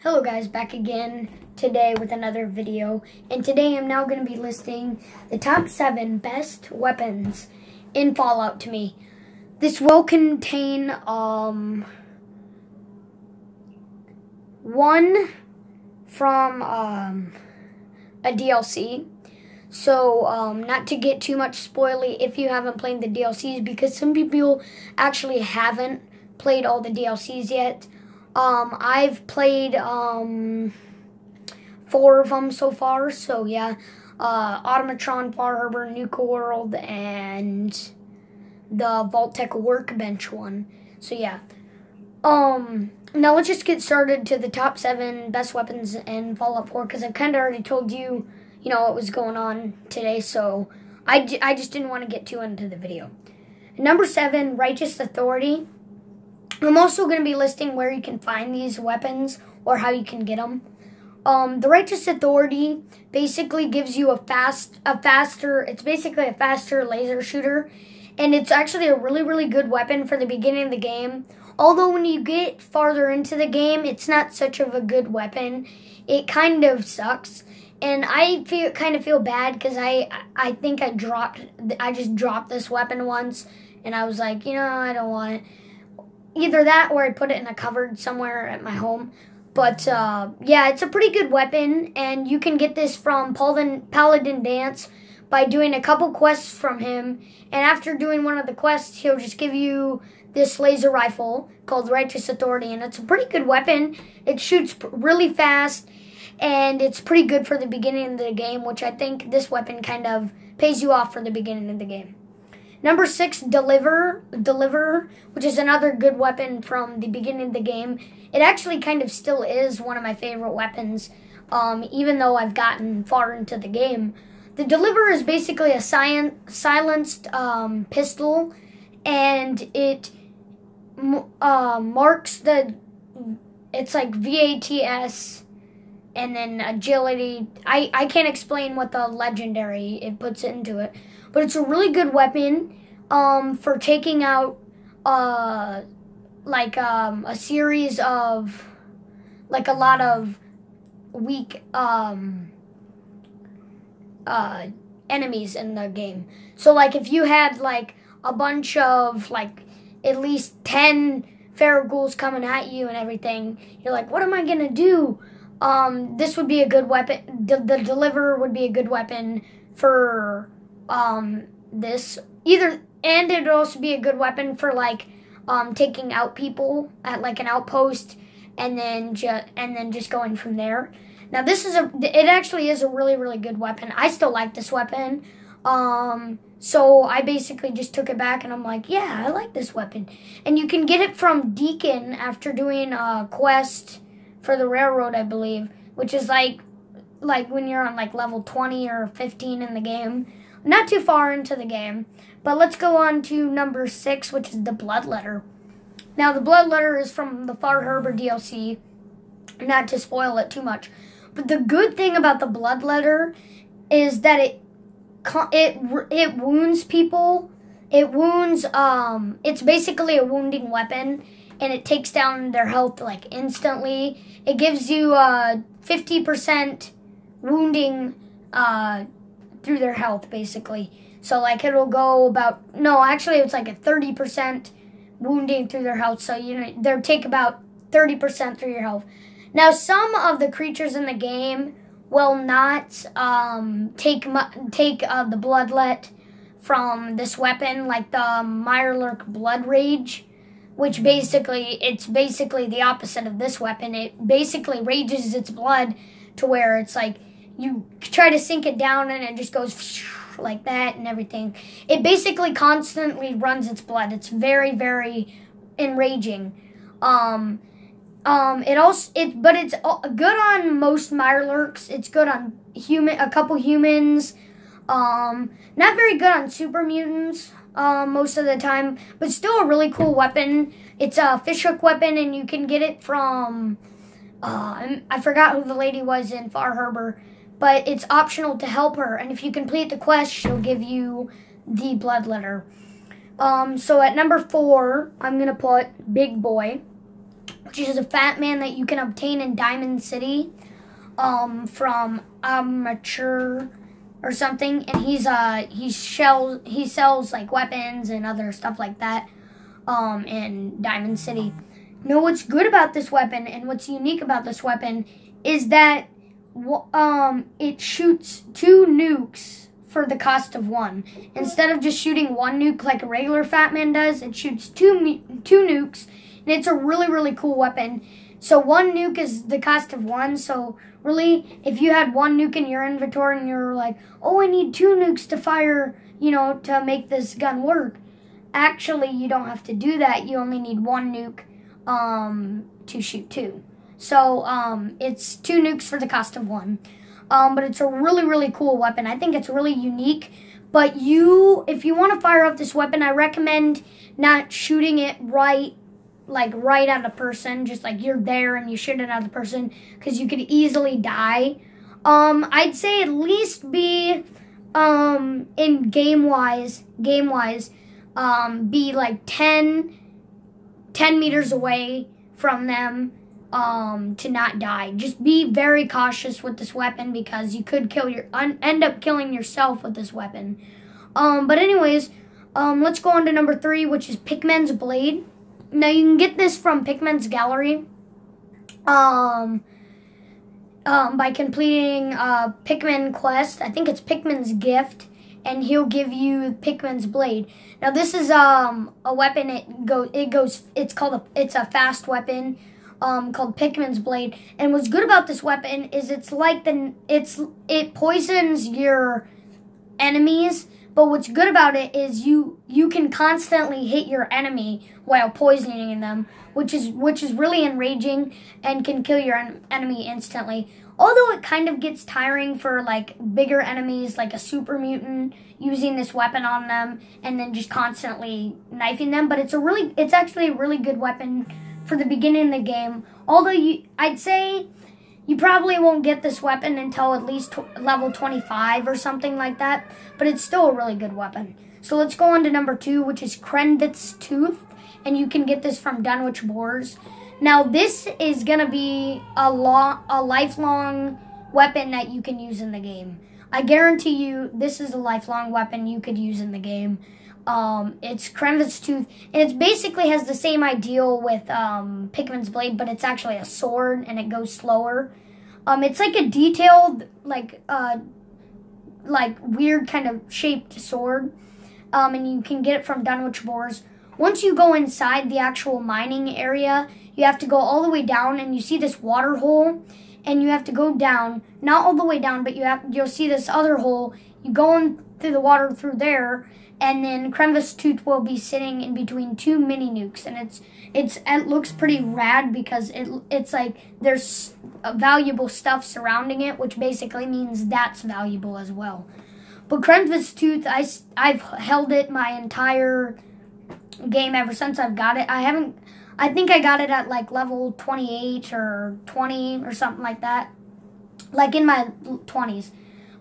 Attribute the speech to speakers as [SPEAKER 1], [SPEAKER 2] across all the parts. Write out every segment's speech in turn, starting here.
[SPEAKER 1] Hello guys, back again today with another video, and today I'm now going to be listing the top 7 best weapons in Fallout to me. This will contain one from a DLC, so not to get too much spoily if you haven't played the DLCs, because some people actually haven't played all the DLCs yet. I've played 4 of them so far, so yeah. Automatron, Far Harbor, Nuka World, and the Vault-Tec Workbench one. So yeah. Now let's just get started to the top 7 best weapons in Fallout 4, because I've kind of already told you, what was going on today, so I just didn't want to get too into the video. Number 7, Righteous Authority. I'm also going to be listing where you can find these weapons or how you can get them. The Righteous Authority basically gives you it's basically a faster laser shooter, and it's actually a really good weapon for the beginning of the game. Although when you get farther into the game, it's not such of a good weapon. It kind of sucks, and I kind of feel bad because I think I just dropped this weapon once, and I was like, I don't want it. Either that or I put it in a cupboard somewhere at my home. But, yeah, it's a pretty good weapon, and you can get this from Paladin Danse by doing a couple quests from him. And after doing one of the quests, he'll just give you this laser rifle called Righteous Authority, and it's a pretty good weapon. It shoots really fast, and it's pretty good for the beginning of the game, which I think this weapon kind of pays you off for the beginning of the game. Number 6, Deliverer, which is another good weapon from the beginning of the game. It actually kind of still is one of my favorite weapons, even though I've gotten far into the game. The Deliverer is basically a silenced pistol, and it marks it's like VATS and then agility. I can't explain what the legendary it puts into it. But it's a really good weapon for taking out a series of a lot of weak enemies in the game. So if you had a bunch of at least 10 feral ghouls coming at you and everything, you're like, what am I gonna do? This would be a good weapon. The Deliverer would be a good weapon for this and it would also be a good weapon for taking out people at an outpost, and then just going from there. Now it actually is a really good weapon. I still like this weapon, so I basically just took it back, and I'm like, yeah, I like this weapon. And you can get it from Deacon after doing a quest for the railroad, I believe, which is like when you're on level 20 or 15 in the game. Not too far into the game. But let's go on to number 6, which is the Bloodletter. Now, the Bloodletter is from the Far Harbor DLC. Not to spoil it too much. But the good thing about the Bloodletter is that it wounds people. It wounds, it's basically a wounding weapon, and it takes down their health instantly. It gives you 50% wounding through their health, basically. So it'll go it's a 30% wounding through their health. So they'll take about 30% through your health. Now, some of the creatures in the game will not take the bloodlet from this weapon, like the Mirelurk Blood Rage, which it's basically the opposite of this weapon. It basically rages its blood to where it's you try to sink it down and it just goes like that and everything. It basically constantly runs its blood. It's very enraging. But it's good on most Mirelurks. It's good on a couple humans. Not very good on super mutants most of the time, but still a really cool weapon. It's a fishhook weapon, and you can get it from I forgot who the lady was in Far Harbor, but it's optional to help her, and if you complete the quest, she'll give you the Bloodletter. So at number 4, I'm gonna put Big Boy. which is a fat man that you can obtain in Diamond City from Amateur or something, and he sells like weapons and other stuff like that in Diamond City. Now, what's good about this weapon and what's unique about this weapon is that it shoots 2 nukes for the cost of 1. Instead of just shooting 1 nuke like a regular Fat Man does, it shoots 2 nukes, and it's a really, really cool weapon. So 1 nuke is the cost of 1, so really, if you had 1 nuke in your inventory and you're like, oh, I need 2 nukes to fire, you know, to make this gun work, actually, you don't have to do that. You only need 1 nuke to shoot 2. So it's 2 nukes for the cost of 1. But it's a really, really cool weapon. I think it's really unique. But if you want to fire up this weapon, I recommend not shooting it right at a person. Just like you're there and you shoot it at the person, because you could easily die. I'd say at least be in game-wise, be like 10 meters away from them to not die. Just be very cautious with this weapon, because you could end up killing yourself with this weapon. But anyways, let's go on to number 3, which is Pikmin's Blade. Now, you can get this from Pikmin's Gallery by completing Pikmin Quest. I think it's Pikmin's Gift, and he'll give you Pikmin's Blade. Now, this is a weapon. It's a fast weapon called Pikmin's Blade. And what's good about this weapon is it poisons your enemies. But what's good about it is you can constantly hit your enemy while poisoning them, which is really enraging and can kill your enemy instantly. Although it kind of gets tiring for like bigger enemies, like a super mutant, using this weapon on them and then just constantly knifing them. But it's actually a really good weapon for the beginning of the game. Although I'd say you probably won't get this weapon until at least level 25 or something like that, but it's still a really good weapon. So let's go on to number 2, which is Krenvit's Tooth, and you can get this from Dunwich Boars. Now, this is going to be a lifelong weapon that you can use in the game. I guarantee you this is a lifelong weapon you could use in the game. It's Krenvit's Tooth, and it basically has the same ideal with Pikmin's Blade, but it's actually a sword, and it goes slower. It's like a detailed, like weird kind of shaped sword, and you can get it from Dunwich Boars. Once you go inside the actual mining area, you have to go all the way down, and you see this water hole, and you have to go down, not all the way down, but you'll see this other hole. You go in through the water through there, and then Krenvit's Tooth will be sitting in between 2 mini nukes, and it looks pretty rad, because it's like there's valuable stuff surrounding it, which basically means that's valuable as well. But Krenvit's Tooth, I've held it my entire game ever since I've got it. I think I got it at like level 28 or 20 or something like that, like in my 20s.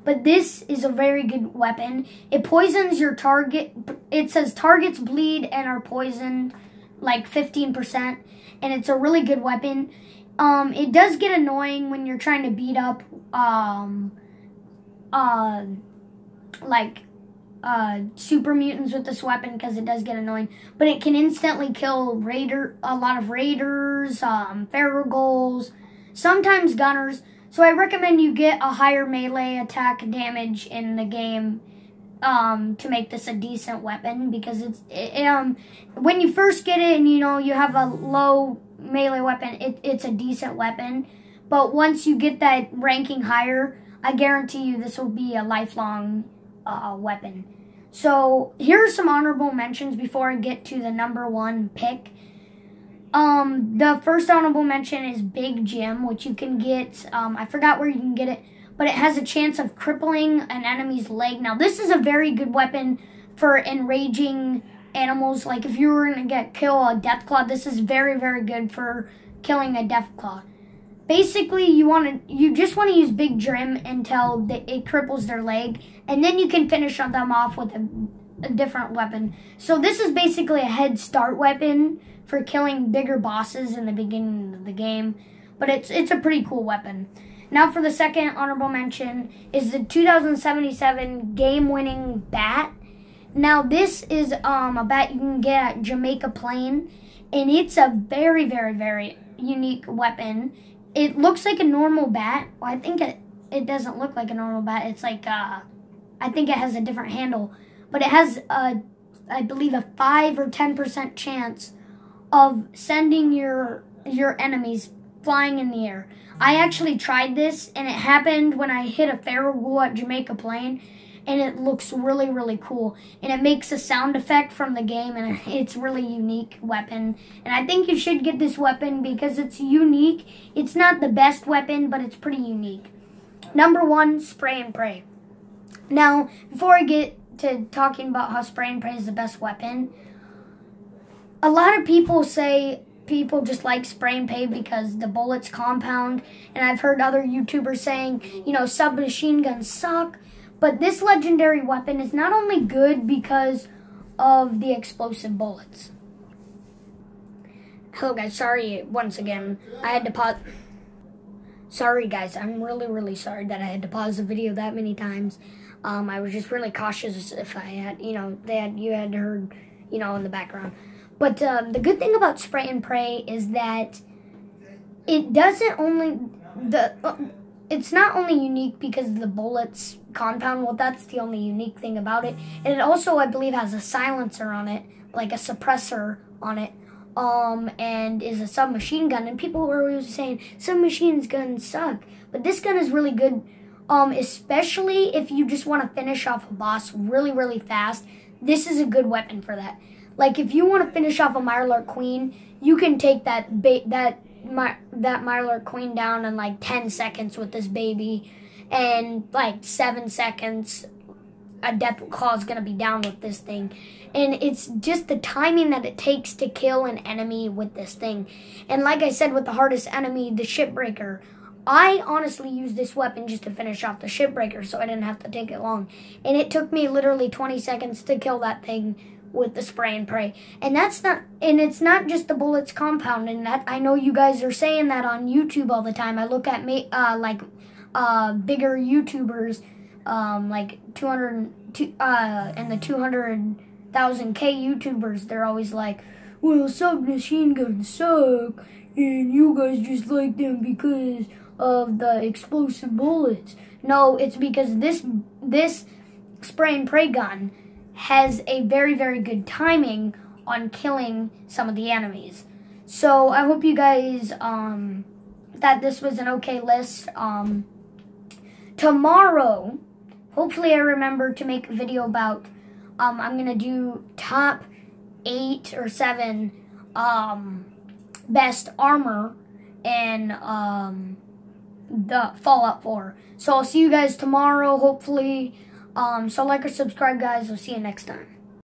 [SPEAKER 1] But this is a very good weapon. It poisons your target. It says targets bleed and are poisoned like 15%. And it's a really good weapon. It does get annoying when you're trying to beat up super mutants with this weapon, because it does get annoying. But it can instantly kill a lot of raiders, Ferrogols, sometimes gunners. So I recommend you get a higher melee attack damage in the game to make this a decent weapon, because when you first get it and you have a low melee weapon, it's a decent weapon. But once you get that ranking higher, I guarantee you this will be a lifelong weapon. So here are some honorable mentions before I get to the number 1 pick. The first honorable mention is Big Jim, which you can get, I forgot where you can get it, but it has a chance of crippling an enemy's leg. Now, this is a very good weapon for enraging animals. Like, if you were going to kill a Deathclaw, this is very, very good for killing a Deathclaw. Basically, you just want to use Big Jim until it cripples their leg, and then you can finish them off with a different weapon. So this is basically a head start weapon for killing bigger bosses in the beginning of the game. But it's a pretty cool weapon. Now for the second honorable mention is the 2077 game-winning bat. Now this is a bat you can get at Jamaica Plain, and it's a very, very, very unique weapon. It looks like a normal bat. Well, I think it doesn't look like a normal bat. It's like, I think it has a different handle. But it has, I believe, a 5 or 10% chance of sending your enemies flying in the air. I actually tried this, and it happened when I hit a feral ghoul at Jamaica Plain, and it looks really, really cool. And it makes a sound effect from the game, and it's a really unique weapon. And I think you should get this weapon because it's unique. It's not the best weapon, but it's pretty unique. Number 1, spray and pray. Now, before I get to talking about how spray and pray is the best weapon, a lot of people say people just like spray and pray because the bullets compound, and I've heard other YouTubers saying, you know, submachine guns suck, but this legendary weapon is not only good because of the explosive bullets. Hello guys, sorry once again, I had to pause. Sorry guys, I'm really, really sorry that I had to pause the video that many times. I was just really cautious if I had, you know, you had heard, you know, in the background. But the good thing about spray and pray is that it doesn't only, it's not only unique because the bullets compound. Well, that's the only unique thing about it. And it also, I believe, has a silencer on it, like a suppressor on it, and is a submachine gun. And people were always saying, submachine guns suck. But this gun is really good, especially if you just want to finish off a boss really, really fast. This is a good weapon for that. Like, if you want to finish off a Mirelurk Queen, you can take that Mirelurk Queen down in, like, 10 seconds with this baby. And, like, 7 seconds, a Death Claw is going to be down with this thing. And it's just the timing that it takes to kill an enemy with this thing. And like I said, with the hardest enemy, the Shipbreaker, I honestly used this weapon just to finish off the Shipbreaker, so I didn't have to take it long. And it took me literally 20 seconds to kill that thing with the spray and pray. And it's not just the bullets compound, and that I know you guys are saying that on YouTube all the time. I look at bigger YouTubers, like 200,000K YouTubers. They're always like, well, submachine guns suck, and you guys just like them because of the explosive bullets. No, it's because this spray and pray gun has a very, very good timing on killing some of the enemies. So I hope you guys that this was an okay list. Tomorrow, hopefully I remember to make a video about, I'm going to do top 8 or 7 best armor in the Fallout 4. So I'll see you guys tomorrow, hopefully. So like or subscribe, guys. I'll see you next time.